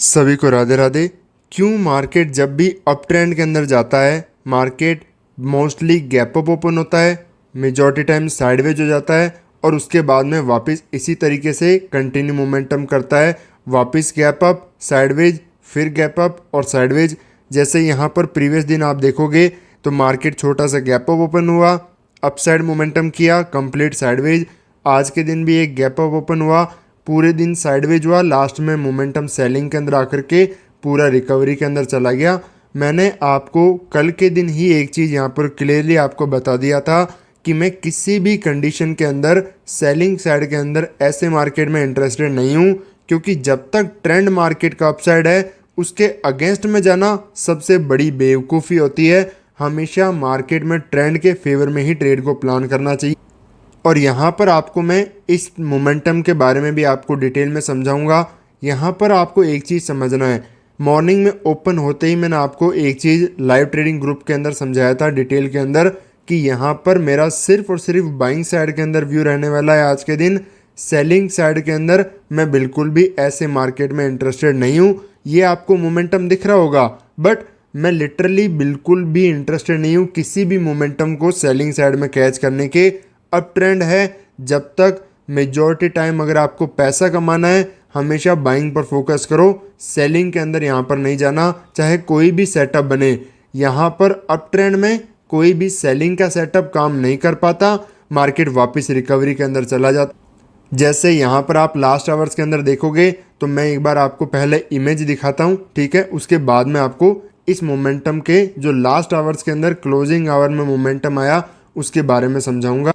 सभी को राधे राधे। क्यों मार्केट जब भी अप ट्रेंड के अंदर जाता है, market mostly gap up open होता है, मेजॉरिटी टाइम साइडवेज हो जाता है और उसके बाद में वापस इसी तरीके से कंटिन्यू मोमेंटम करता है, वापस गैप अप साइडवेज फिर गैप अप और साइडवेज। जैसे यहाँ पर प्रीवियस दिन आप देखोगे तो मार्केट छोटा सा गैप अप ओपन हुआ, अपसाइड मोमेंटम किया, कंप्लीट साइडवेज। आज के दिन भी एक गैप अप ओपन हुआ, पूरे दिन साइडवेज हुआ, लास्ट में मोमेंटम सेलिंग के अंदर आकर के पूरा रिकवरी के अंदर चला गया। मैंने आपको कल के दिन ही एक चीज़ यहाँ पर क्लियरली आपको बता दिया था कि मैं किसी भी कंडीशन के अंदर सेलिंग साइड के अंदर ऐसे मार्केट में इंटरेस्टेड नहीं हूँ, क्योंकि जब तक ट्रेंड मार्केट का अपसाइड है उसके अगेंस्ट में जाना सबसे बड़ी बेवकूफ़ी होती है। हमेशा मार्केट में ट्रेंड के फेवर में ही ट्रेड को प्लान करना चाहिए। और यहाँ पर आपको मैं इस मोमेंटम के बारे में भी आपको डिटेल में समझाऊंगा। यहाँ पर आपको एक चीज़ समझना है, मॉर्निंग में ओपन होते ही मैंने आपको एक चीज़ लाइव ट्रेडिंग ग्रुप के अंदर समझाया था डिटेल के अंदर कि यहाँ पर मेरा सिर्फ और सिर्फ बाइंग साइड के अंदर व्यू रहने वाला है। आज के दिन सेलिंग साइड के अंदर मैं बिल्कुल भी ऐसे मार्केट में इंटरेस्टेड नहीं हूँ। ये आपको मोमेंटम दिख रहा होगा, बट मैं लिटरली बिल्कुल भी इंटरेस्टेड नहीं हूँ किसी भी मोमेंटम को सेलिंग साइड में कैच करने के। अप ट्रेंड है, जब तक मेजॉरिटी टाइम अगर आपको पैसा कमाना है हमेशा बाइंग पर फोकस करो, सेलिंग के अंदर यहाँ पर नहीं जाना, चाहे कोई भी सेटअप बने। यहाँ पर अप ट्रेंड में कोई भी सेलिंग का सेटअप काम नहीं कर पाता, मार्केट वापस रिकवरी के अंदर चला जाता। जैसे यहाँ पर आप लास्ट आवर्स के अंदर देखोगे तो मैं एक बार आपको पहले इमेज दिखाता हूँ, ठीक है, उसके बाद में आपको इस मोमेंटम के जो लास्ट आवर्स के अंदर क्लोजिंग आवर में मोमेंटम आया उसके बारे में समझाऊंगा।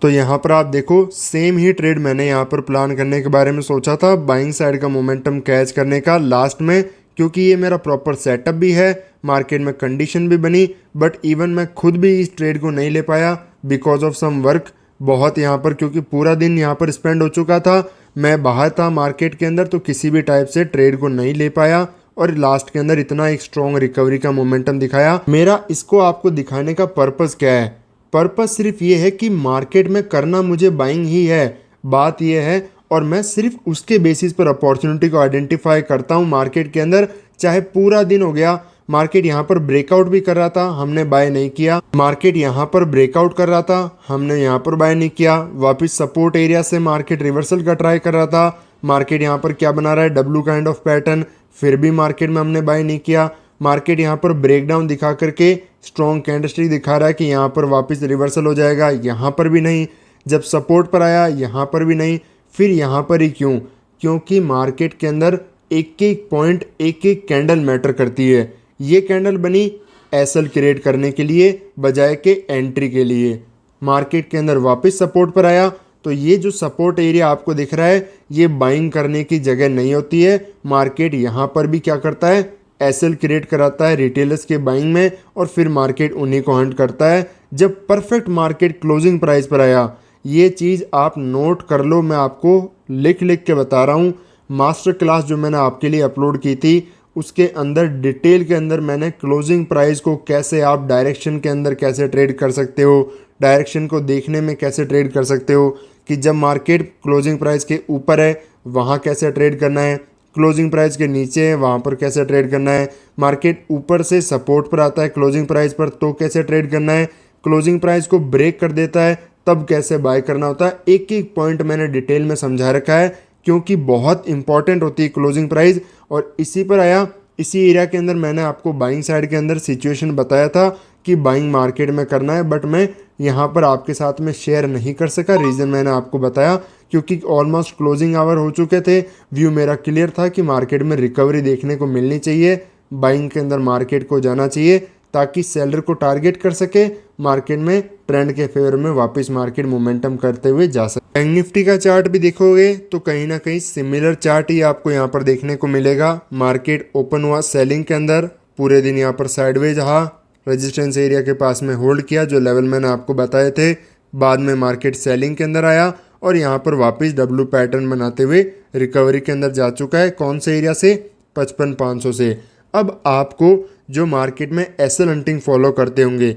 तो यहाँ पर आप देखो, सेम ही ट्रेड मैंने यहाँ पर प्लान करने के बारे में सोचा था, बाइंग साइड का मोमेंटम कैच करने का लास्ट में, क्योंकि ये मेरा प्रॉपर सेटअप भी है, मार्केट में कंडीशन भी बनी, बट इवन मैं खुद भी इस ट्रेड को नहीं ले पाया बिकॉज ऑफ सम वर्क। बहुत यहाँ पर क्योंकि पूरा दिन यहाँ पर स्पेंड हो चुका था, मैं बाहर था मार्केट के अंदर, तो किसी भी टाइप से ट्रेड को नहीं ले पाया और लास्ट के अंदर इतना एक स्ट्रॉन्ग रिकवरी का मोमेंटम दिखाया। मेरा इसको आपको दिखाने का पर्पस क्या है? पर्पस सिर्फ ये है कि मार्केट में करना मुझे बाइंग ही है, बात ये है, और मैं सिर्फ उसके बेसिस पर अपॉर्चुनिटी को आइडेंटिफाई करता हूँ मार्केट के अंदर। चाहे पूरा दिन हो गया, मार्केट यहाँ पर ब्रेकआउट भी कर रहा था, हमने बाय नहीं किया, मार्केट यहाँ पर ब्रेकआउट कर रहा था, हमने यहाँ पर बाय नहीं किया, वापस सपोर्ट एरिया से मार्केट रिवर्सल का ट्राई कर रहा था, मार्केट यहाँ पर क्या बना रहा है, डब्ल्यू काइंड ऑफ पैटर्न, फिर भी मार्केट में हमने बाय नहीं किया। मार्केट यहाँ पर ब्रेकडाउन दिखा करके स्ट्रॉन्ग कैंडलस्टिक दिखा रहा है कि यहाँ पर वापस रिवर्सल हो जाएगा, यहाँ पर भी नहीं, जब सपोर्ट पर आया यहाँ पर भी नहीं, फिर यहाँ पर ही क्यों? क्योंकि मार्केट के अंदर एक एक पॉइंट एक एक कैंडल मैटर करती है। ये कैंडल बनी एसएल क्रिएट करने के लिए बजाय के एंट्री के लिए। मार्केट के अंदर वापस सपोर्ट पर आया, तो ये जो सपोर्ट एरिया आपको दिख रहा है ये बाइंग करने की जगह नहीं होती है। मार्केट यहाँ पर भी क्या करता है, एसएल क्रिएट कराता है रिटेलर्स के बाइंग में, और फिर मार्केट उन्हीं को हंट करता है। जब परफेक्ट मार्केट क्लोजिंग प्राइस पर आया, ये चीज़ आप नोट कर लो, मैं आपको लिख लिख के बता रहा हूँ। मास्टर क्लास जो मैंने आपके लिए अपलोड की थी उसके अंदर डिटेल के अंदर मैंने क्लोजिंग प्राइस को कैसे आप डायरेक्शन के अंदर कैसे ट्रेड कर सकते हो, डायरेक्शन को देखने में कैसे ट्रेड कर सकते हो, कि जब मार्केट क्लोजिंग प्राइस के ऊपर है वहाँ कैसे ट्रेड करना है, क्लोजिंग प्राइस के नीचे है वहाँ पर कैसे ट्रेड करना है, मार्केट ऊपर से सपोर्ट पर आता है क्लोजिंग प्राइस पर तो कैसे ट्रेड करना है, क्लोजिंग प्राइस को ब्रेक कर देता है तब कैसे बाय करना होता है। एक एक पॉइंट मैंने डिटेल में समझा रखा है, क्योंकि बहुत इंपॉर्टेंट होती है क्लोजिंग प्राइस। और इसी पर आया, इसी एरिया के अंदर मैंने आपको बाइंग साइड के अंदर सिचुएशन बताया था कि बाइंग मार्केट में करना है, बट मैं यहाँ पर आपके साथ में शेयर नहीं कर सका। रीज़न मैंने आपको बताया, क्योंकि ऑलमोस्ट क्लोजिंग आवर हो चुके थे, व्यू मेरा क्लियर था कि मार्केट में रिकवरी देखने को मिलनी चाहिए, बाइंग के अंदर मार्केट को जाना चाहिए ताकि सेलर को टारगेट कर सके, मार्केट में ट्रेंड के फेवर में वापस मार्केट मोमेंटम करते हुए जा सके। बैंक निफ्टी का चार्ट भी देखोगे तो कहीं ना कहीं सिमिलर चार्ट ही आपको यहाँ पर देखने को मिलेगा। मार्केट ओपन हुआ सेलिंग के अंदर, पूरे दिन यहाँ पर साइडवेज रहा, रेजिस्टेंस एरिया के पास में होल्ड किया जो लेवल मैंने आपको बताए थे, बाद में मार्केट सेलिंग के अंदर आया और यहाँ पर वापस डब्ल्यू पैटर्न बनाते हुए रिकवरी के अंदर जा चुका है। कौन से एरिया से? 55,500 से। अब आपको जो मार्केट में एसएल हंटिंग फॉलो करते होंगे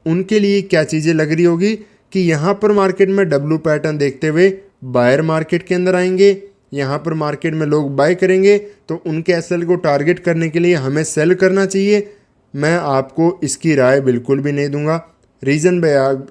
उनके लिए क्या चीज़ें लग रही होगी कि यहाँ पर मार्केट में डब्ल्यू पैटर्न देखते हुए बायर मार्केट के अंदर आएंगे, यहाँ पर मार्केट में लोग बाय करेंगे तो उनके एसएल को टारगेट करने के लिए हमें सेल करना चाहिए। मैं आपको इसकी राय बिल्कुल भी नहीं दूंगा। रीज़न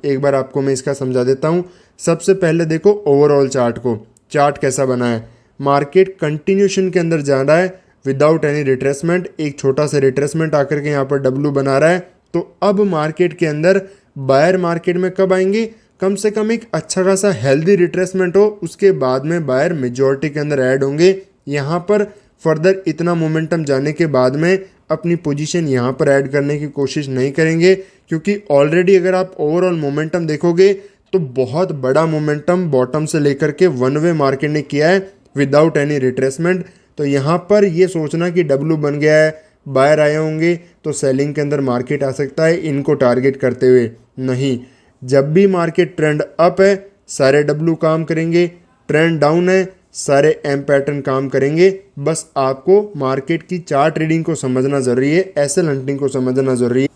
एक बार आपको मैं इसका समझा देता हूँ। सबसे पहले देखो ओवरऑल चार्ट को, चार्ट कैसा बना है। मार्केट कंटिन्यूशन के अंदर जा रहा है विदाउट एनी रिट्रेसमेंट। एक छोटा सा रिट्रेसमेंट आकर के यहाँ पर डब्लू बना रहा है। तो अब मार्केट के अंदर बायर मार्केट में कब आएंगे, कम से कम एक अच्छा खासा हेल्दी रिट्रेसमेंट हो, उसके बाद में बायर मेजॉरिटी के अंदर ऐड होंगे। यहाँ पर फर्दर इतना मोमेंटम जाने के बाद में अपनी पोजीशन यहाँ पर ऐड करने की कोशिश नहीं करेंगे, क्योंकि ऑलरेडी अगर आप ओवरऑल मोमेंटम देखोगे तो बहुत बड़ा मोमेंटम बॉटम से लेकर के वन वे मार्केट ने किया है विदाउट एनी रिट्रेसमेंट। तो यहाँ पर ये सोचना कि डब्लू बन गया है, बायर आए होंगे तो सेलिंग के अंदर मार्केट आ सकता है इनको टारगेट करते हुए, नहीं। जब भी मार्केट ट्रेंड अप है सारे डब्लू काम करेंगे, ट्रेंड डाउन है सारे एम पैटर्न काम करेंगे। बस आपको मार्केट की चार्ट रीडिंग को समझना ज़रूरी है, एसएल हंटिंग को समझना ज़रूरी है।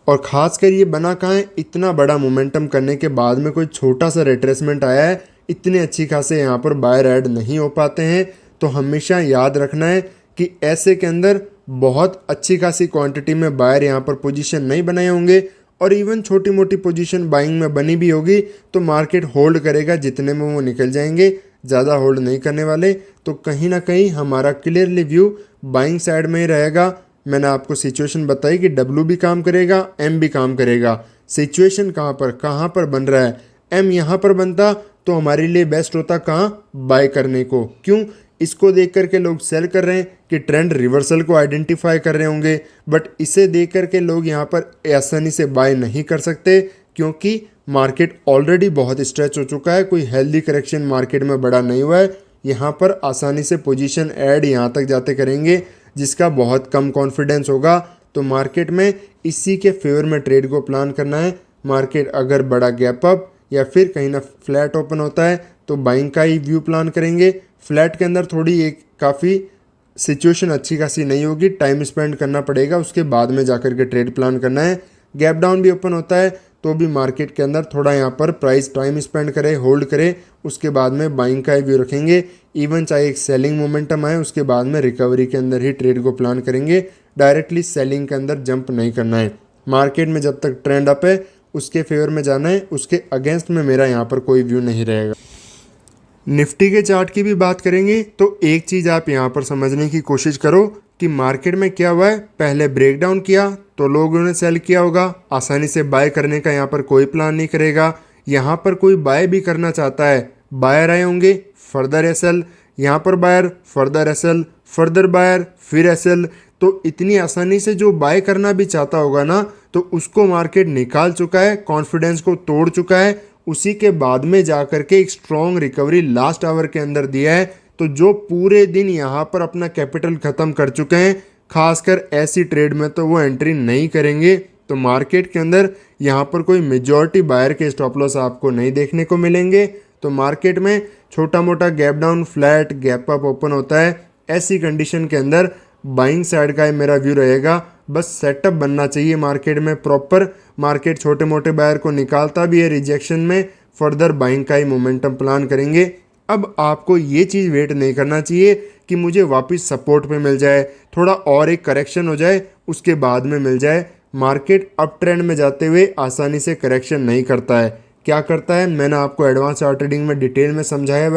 और ख़ासकर ये बना कहाँ है, इतना बड़ा मोमेंटम करने के बाद में कोई छोटा सा रिट्रेसमेंट आया है, इतने अच्छी खासे यहाँ पर बायर ऐड नहीं हो पाते हैं। तो हमेशा याद रखना है कि ऐसे के अंदर बहुत अच्छी खासी क्वांटिटी में बायर यहाँ पर पोजीशन नहीं बनाए होंगे, और इवन छोटी मोटी पोजीशन बाइंग में बनी भी होगी तो मार्केट होल्ड करेगा, जितने में वो निकल जाएंगे, ज़्यादा होल्ड नहीं करने वाले। तो कहीं ना कहीं हमारा क्लियरली व्यू बाइंग साइड में ही रहेगा। मैंने आपको सिचुएशन बताई कि डब्लू भी काम करेगा, एम भी काम करेगा। सिचुएशन कहाँ पर बन रहा है, एम यहाँ पर बनता तो हमारे लिए बेस्ट होता कहाँ, बाय करने को। क्यों, इसको देख करके लोग सेल कर रहे हैं कि ट्रेंड रिवर्सल को आइडेंटिफाई कर रहे होंगे, बट इसे देख करके लोग यहाँ पर आसानी से बाय नहीं कर सकते, क्योंकि मार्केट ऑलरेडी बहुत स्ट्रेच हो चुका है, कोई हेल्दी करेक्शन मार्केट में बड़ा नहीं हुआ है। यहाँ पर आसानी से पोजीशन ऐड यहाँ तक जाते करेंगे जिसका बहुत कम कॉन्फिडेंस होगा। तो मार्केट में इसी के फेवर में ट्रेड को प्लान करना है। मार्केट अगर बड़ा गैप अप या फिर कहीं ना फ्लैट ओपन होता है तो बाइंग का ही व्यू प्लान करेंगे। फ्लैट के अंदर थोड़ी एक काफ़ी सिचुएशन अच्छी खासी नहीं होगी, टाइम स्पेंड करना पड़ेगा, उसके बाद में जाकर के ट्रेड प्लान करना है। गैप डाउन भी ओपन होता है तो भी मार्केट के अंदर थोड़ा यहाँ पर प्राइस टाइम स्पेंड करे, होल्ड करे, उसके बाद में बाइंग का ही व्यू रखेंगे। इवन चाहे एक सेलिंग मोमेंटम आए उसके बाद में रिकवरी के अंदर ही ट्रेड को प्लान करेंगे। डायरेक्टली सेलिंग के अंदर जंप नहीं करना है। मार्केट में जब तक ट्रेंड अप है उसके फेवर में जाना है, उसके अगेंस्ट में मेरा यहाँ पर कोई व्यू नहीं रहेगा। निफ्टी के चार्ट की भी बात करेंगे तो एक चीज़ आप यहाँ पर समझने की कोशिश करो कि मार्केट में क्या हुआ है। पहले ब्रेकडाउन किया तो लोगों ने सेल किया होगा, आसानी से बाय करने का यहाँ पर कोई प्लान नहीं करेगा। यहाँ पर कोई बाय भी करना चाहता है, बायर आए होंगे, फर्दर एसएल, यहाँ पर बायर, फर्दर एसएल, फर्दर बायर, फिर एसएल। तो इतनी आसानी से जो बाय करना भी चाहता होगा ना तो उसको मार्केट निकाल चुका है, कॉन्फिडेंस को तोड़ चुका है। उसी के बाद में जाकर के एक स्ट्रॉन्ग रिकवरी लास्ट आवर के अंदर दिया है। तो जो पूरे दिन यहाँ पर अपना कैपिटल ख़त्म कर चुके हैं, खासकर ऐसी ट्रेड में तो वो एंट्री नहीं करेंगे। तो मार्केट के अंदर यहाँ पर कोई मेजॉरिटी बायर के स्टॉप लॉस आपको नहीं देखने को मिलेंगे। तो मार्केट में छोटा मोटा gap down, flat, gap up open होता है, ऐसी कंडीशन के अंदर बाइंग साइड का मेरा व्यू रहेगा। बस सेटअप बनना चाहिए मार्केट में प्रॉपर। मार्केट छोटे मोटे बायर को निकालता भी है रिजेक्शन में, फर्दर बाइंग का ही मोमेंटम प्लान करेंगे। अब आपको ये चीज़ वेट नहीं करना चाहिए कि मुझे वापस सपोर्ट पे मिल जाए, थोड़ा और एक करेक्शन हो जाए उसके बाद में मिल जाए। मार्केट अप ट्रेंड में जाते हुए आसानी से करेक्शन नहीं करता है। क्या करता है, मैंने आपको एडवांस चार्ट ट्रेडिंग में डिटेल में समझाया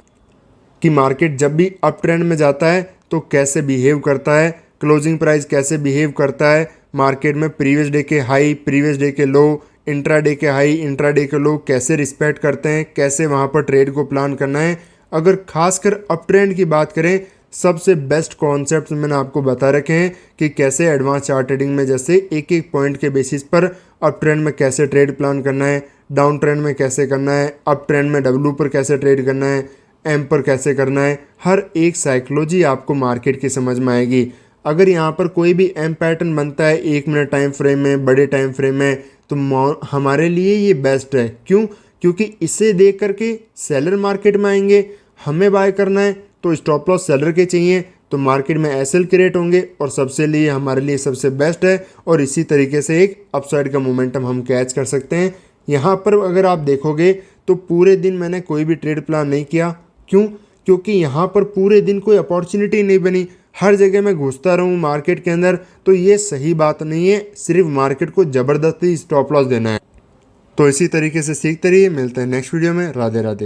कि मार्केट जब भी अप ट्रेंड में जाता है तो कैसे बिहेव करता है, क्लोजिंग प्राइस कैसे बिहेव करता है, मार्केट में प्रीवियस डे के हाई, प्रीवियस डे के लो, इंट्राडे के हाई, इंट्राडे के लो कैसे रिस्पेक्ट करते हैं, कैसे वहाँ पर ट्रेड को प्लान करना है। अगर खासकर अप ट्रेंड की बात करें, सबसे बेस्ट कॉन्सेप्ट्स मैंने आपको बता रखे हैं कि कैसे एडवांस चार्ट ट्रेडिंग में जैसे एक एक पॉइंट के बेसिस पर अप ट्रेंड में कैसे ट्रेड प्लान करना है, डाउन ट्रेंड में कैसे करना है, अप ट्रेंड में डब्ल्यू पर कैसे ट्रेड करना है, एम पर कैसे करना है। हर एक साइकोलॉजी आपको मार्केट की समझ में आएगी। अगर यहाँ पर कोई भी एम पैटर्न बनता है 1 मिनट टाइम फ्रेम में, बड़े टाइम फ्रेम में, तो हमारे लिए ये बेस्ट है। क्यों? क्योंकि इसे देख करके सेलर मार्केट में आएंगे, हमें बाय करना है तो स्टॉप लॉस सेलर के चाहिए, तो मार्केट में एसएल क्रिएट होंगे और सबसे लिए हमारे लिए सबसे बेस्ट है। और इसी तरीके से एक अपसाइड का मोमेंटम हम कैच कर सकते हैं। यहाँ पर अगर आप देखोगे तो पूरे दिन मैंने कोई भी ट्रेड प्लान नहीं किया। क्यों? क्योंकि यहाँ पर पूरे दिन कोई अपॉर्चुनिटी नहीं बनी, हर जगह मैं घुसता रहूँ मार्केट के अंदर, तो ये सही बात नहीं है। सिर्फ मार्केट को ज़बरदस्ती स्टॉप लॉस देना है। तो इसी तरीके से सीखते रहिए। मिलते हैं नेक्स्ट वीडियो में। राधे राधे।